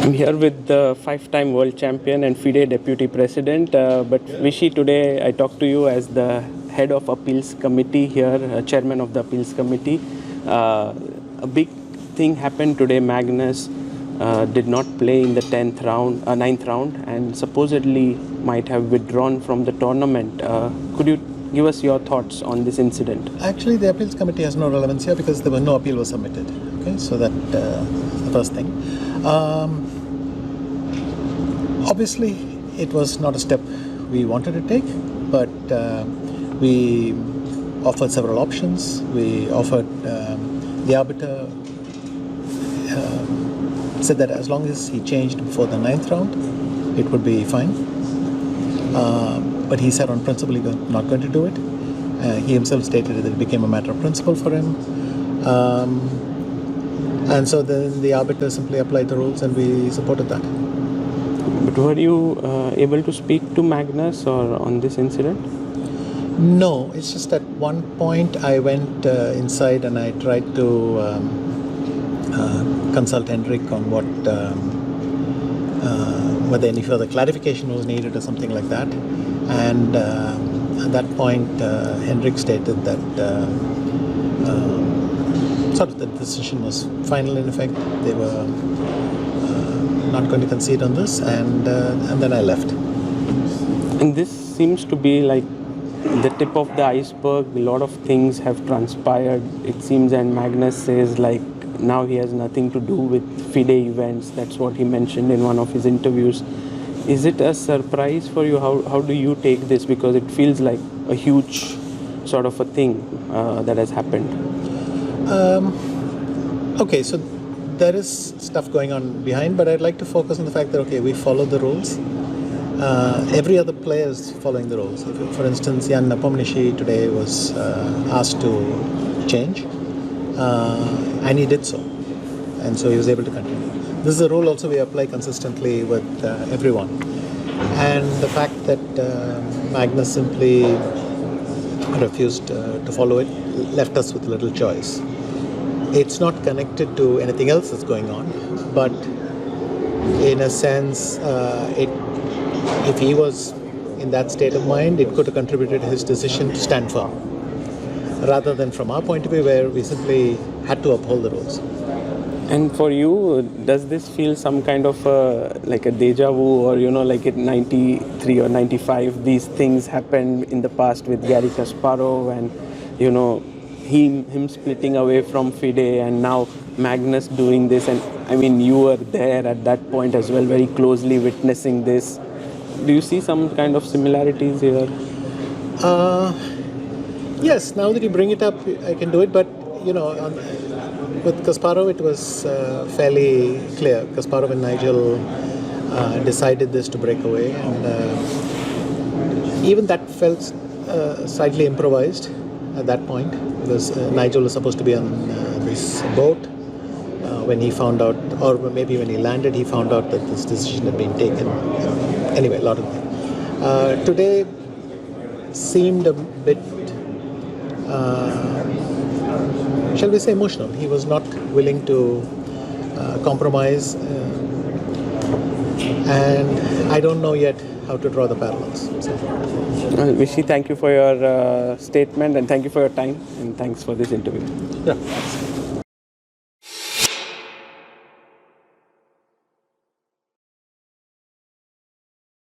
I'm here with the five-time world champion and FIDE deputy president. But Vishy, today I talk to you as the head of appeals committee here, chairman of the appeals committee. A big thing happened today. Magnus did not play in the ninth round, and supposedly might have withdrawn from the tournament. Could you give us your thoughts on this incident? Actually, the appeals committee has no relevance here because no appeal was submitted. Okay, so that the first thing. Obviously, it was not a step we wanted to take, but we offered several options. We offered the arbiter said that as long as he changed before the ninth round, it would be fine. But he said on principle he was not going to do it. He himself stated that it became a matter of principle for him. And so then the arbiter simply applied the rules and we supported that. But were you able to speak to Magnus or on this incident? No, it's just at one point I went inside and I tried to consult Henrik on what whether any further clarification was needed or something like that. And at that point, Henrik stated that sort of the decision was final in effect. They were not going to concede on this, and then I left. And this seems to be like the tip of the iceberg. A lot of things have transpired, it seems, and Magnus says like now he has nothing to do with FIDE events. That's what he mentioned in one of his interviews. Is it a surprise for you? How do you take this? Because it feels like a huge sort of a thing that has happened. Okay, so there is stuff going on behind, but I'd like to focus on the fact that, okay, we follow the rules. Every other player is following the rules. If, for instance, Jan Nepomniachtchi today was asked to change, and he did so. And so he was able to continue. This is a rule also we apply consistently with everyone. And the fact that Magnus simply refused to follow it left us with little choice. It's not connected to anything else that's going on, but in a sense, if he was in that state of mind, it could have contributed to his decision to stand firm, rather than from our point of view where we simply had to uphold the rules. And for you, does this feel some kind of like a deja vu, or like in 93 or 95, these things happened in the past with Garry Kasparov, and him splitting away from FIDE, and now Magnus doing this, and I mean you were there at that point as well, very closely witnessing this. Do you see some kind of similarities here? Yes, now that you bring it up, I can do it, but with Kasparov it was fairly clear. Kasparov and Nigel decided this to break away, and even that felt slightly improvised at that point, because Nigel was supposed to be on this boat when he found out, or maybe when he landed, he found out that this decision had been taken. Anyway, a lot of things. Today seemed a bit, shall we say, emotional. He was not willing to compromise, and I don't know yet how to draw the parallels. Vishy, thank you for your statement, and thank you for your time, and thanks for this interview. Yeah.